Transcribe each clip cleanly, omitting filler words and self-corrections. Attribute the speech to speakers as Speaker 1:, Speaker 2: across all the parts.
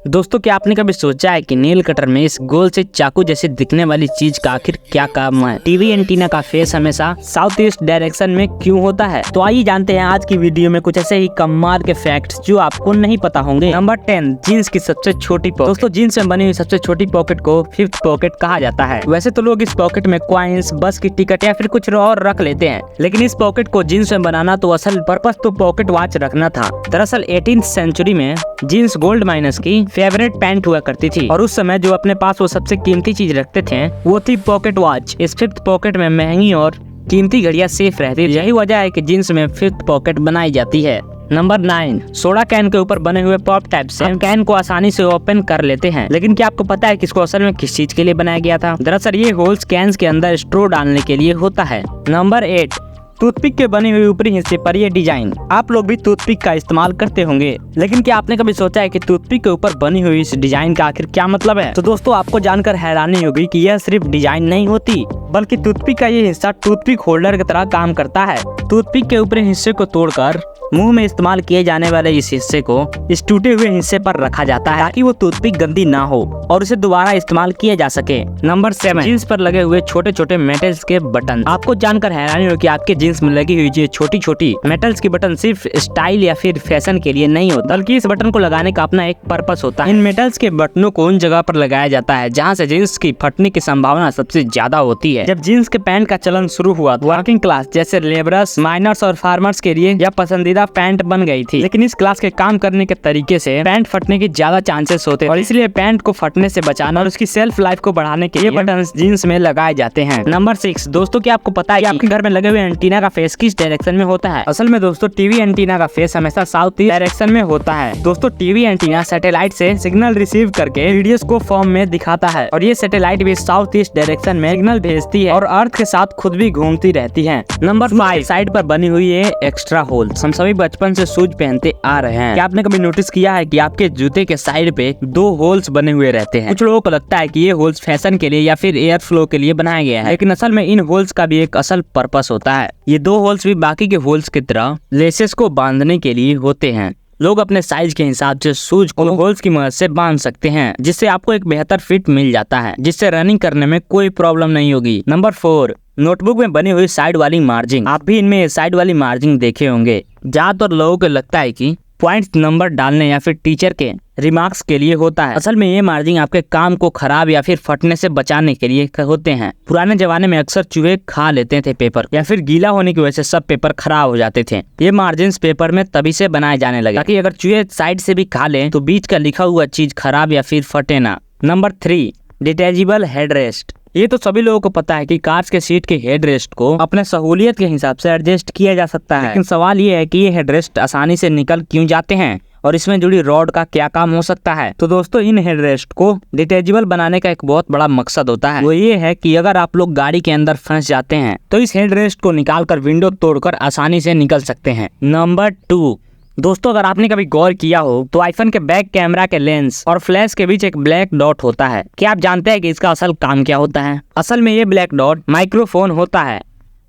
Speaker 1: दोस्तों क्या आपने कभी सोचा है कि नेल कटर में इस गोल से चाकू जैसे दिखने वाली चीज का आखिर क्या काम है? टीवी एंटीना का फेस हमेशा साउथ ईस्ट डायरेक्शन में क्यों होता है? तो आइए जानते हैं आज की वीडियो में कुछ ऐसे ही कमाल के फैक्ट्स जो आपको नहीं पता होंगे। नंबर 10, जीन्स की सबसे छोटी पॉकेट। दोस्तों जीन्स में बनी हुई सबसे छोटी पॉकेट को फिफ्थ पॉकेट कहा जाता है। वैसे तो लोग इस पॉकेट में कॉइन्स, बस की टिकट या फिर कुछ और रख लेते हैं, लेकिन इस पॉकेट को जीन्स में बनाना तो असल पर्पस तो पॉकेट वॉच रखना था। दरअसल 18th सेंचुरी में जीन्स गोल्ड माइनर्स की फेवरेट पैंट हुआ करती थी और उस समय जो अपने पास वो सबसे कीमती चीज रखते थे वो थी पॉकेट वॉच। इस फिफ्थ पॉकेट में महंगी और कीमती घड़ियां सेफ रहती है। यही वजह है कि जीन्स में फिफ्थ पॉकेट बनाई जाती है। नंबर 9, सोडा कैन के ऊपर बने हुए पॉप टैप से हम कैन को आसानी से ओपन कर लेते हैं, लेकिन क्या आपको पता है कि इसको असल में किस चीज के लिए बनाया गया था? दरअसल ये होल्स कैन के अंदर स्ट्रो डालने के लिए होता है। नंबर 8, टूथपिक के बने हुए ऊपरी हिस्से पर ये डिजाइन। आप लोग भी टूथपिक का इस्तेमाल करते होंगे, लेकिन क्या आपने कभी सोचा है कि टूथपिक के ऊपर बनी हुई इस डिजाइन का आखिर क्या मतलब है? तो दोस्तों आपको जानकर हैरानी होगी कि यह सिर्फ डिजाइन नहीं होती, बल्कि टूथपिक का ये हिस्सा टूथपिक होल्डर की तरह काम करता है। टूथपिक के ऊपरी हिस्से को तोड़कर मुंह में इस्तेमाल किए जाने वाले इस हिस्से को इस टूटे हुए हिस्से पर रखा जाता है ताकि वो टूथपिक गंदी ना हो और उसे दोबारा इस्तेमाल किया जा सके। नंबर 7, जीन्स पर लगे हुए छोटे छोटे मेटल्स के बटन। आपको जानकर हैरानी हो कि आपके जीन्स में लगी हुई ये छोटी छोटी मेटल्स की बटन सिर्फ स्टाइल या फिर फैशन के लिए नहीं होता, बल्कि इस बटन को लगाने का अपना एक पर्पस होता है। इन मेटल्स के बटनों को उन जगह पर लगाया जाता है जहाँ से जीन्स की फटने की संभावना सबसे ज्यादा होती है। जब जीन्स के पैंट का चलन शुरू हुआ तो वर्किंग क्लास जैसे लेबरर्स, माइनर्स और फार्मर्स के लिए यह पसंदीदा पैंट बन गई थी, लेकिन इस क्लास के काम करने के तरीके से पैंट फटने की ज्यादा चांसेस होते और इसलिए पैंट को फटने से बचाना और उसकी सेल्फ लाइफ को बढ़ाने के लिए बटन जीन्स में लगाए जाते हैं। नंबर 6, दोस्तों क्या आपको पता है कि आपके घर में लगे हुए एंटीना का फेस किस डायरेक्शन में होता है? असल में दोस्तों टीवी एंटीना का फेस हमेशा साउथ ईस्ट डायरेक्शन में होता है। दोस्तों टीवी एंटीना सैटेलाइट से सिग्नल रिसीव करके वीडियोस को फॉर्म में दिखाता है और ये सैटेलाइट भी साउथ ईस्ट डायरेक्शन में सिग्नल भेजती है और अर्थ के साथ खुद भी घूमती रहती है। नंबर 5, साइड पर बनी हुई है एक्स्ट्रा होल्स। हम सभी बचपन से शूज पहनते आ रहे हैं। क्या आपने कभी नोटिस किया है कि आपके जूते के साइड पे 2 होल्स बने हुए रहते हैं? कुछ लोगों को लगता है कि ये होल्स फैशन के लिए या फिर एयर फ्लो के लिए बनाया गया है, लेकिन असल में इन होल्स का भी एक असल पर्पस होता है। ये 2 होल्स भी बाकी के होल्स की तरह लेसेस को बांधने के लिए होते हैं। लोग अपने साइज के हिसाब से शूज को होल्स की मदद से बांध सकते हैं, जिससे आपको एक बेहतर फिट मिल जाता है, जिससे रनिंग करने में कोई प्रॉब्लम नहीं होगी। नंबर 4, नोटबुक में बनी हुई साइड वाली मार्जिन। आप भी इनमें साइड वाली मार्जिन देखे होंगे। ज्यादातर लोगों को लगता है कि पॉइंट्स नंबर डालने या फिर टीचर के रिमार्क्स के लिए होता है। असल में ये मार्जिन आपके काम को खराब या फिर फटने से बचाने के लिए होते हैं। पुराने जमाने में अक्सर चूहे खा लेते थे पेपर, या फिर गीला होने की वजह से सब पेपर खराब हो जाते थे। ये मार्जिन पेपर में तभी से बनाए जाने लगे ताकि अगर चूहे साइड से भी खा लें तो बीच का लिखा हुआ चीज खराब या फिर फटे ना। Number 3, detachable headrest. ये तो सभी लोगों को पता है कि कार्स के सीट के हेडरेस्ट को अपने सहूलियत के हिसाब से एडजस्ट किया जा सकता है, लेकिन सवाल ये है कि ये हेडरेस्ट आसानी से निकल क्यों जाते हैं और इसमें जुड़ी रॉड का क्या काम हो सकता है? तो दोस्तों इन हेडरेस्ट को डिटेचेबल बनाने का एक बहुत बड़ा मकसद होता है। वो ये है कि अगर आप लोग गाड़ी के अंदर फंस जाते हैं तो इस हेडरेस्ट को निकालकर विंडो तोड़कर आसानी से निकल सकते हैं। नंबर 2, दोस्तों अगर आपने कभी गौर किया हो तो आईफोन के बैक कैमरा के लेंस और फ्लैश के बीच एक ब्लैक डॉट होता है। क्या आप जानते हैं कि इसका असल काम क्या होता है? असल में ये ब्लैक डॉट माइक्रोफोन होता है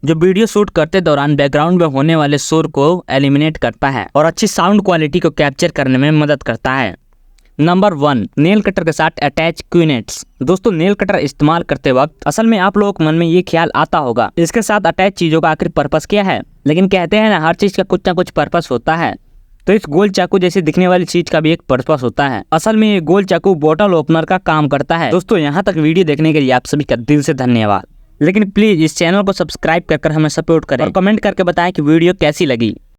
Speaker 1: जो वीडियो शूट करते दौरान बैकग्राउंड में होने वाले शोर को एलिमिनेट करता है और अच्छी साउंड क्वालिटी को कैप्चर करने में मदद करता है। नंबर 1, नेल कटर के साथ अटैच क्यूनेट्स। दोस्तों नेल कटर इस्तेमाल करते वक्त असल में आप लोगों के मन में ये ख्याल आता होगा इसके साथ अटैच चीजों का आखिर पर्पस क्या है, लेकिन कहते हैं ना हर चीज का कुछ ना कुछ पर्पस होता है। तो इस गोल चाकू जैसे दिखने वाली चीज का भी एक पर्पस होता है। असल में ये गोल चाकू बोतल ओपनर का काम करता है। दोस्तों यहाँ तक वीडियो देखने के लिए आप सभी का दिल से धन्यवाद, लेकिन प्लीज इस चैनल को सब्सक्राइब कर हमें सपोर्ट करें और कमेंट करके बताएं कि वीडियो कैसी लगी।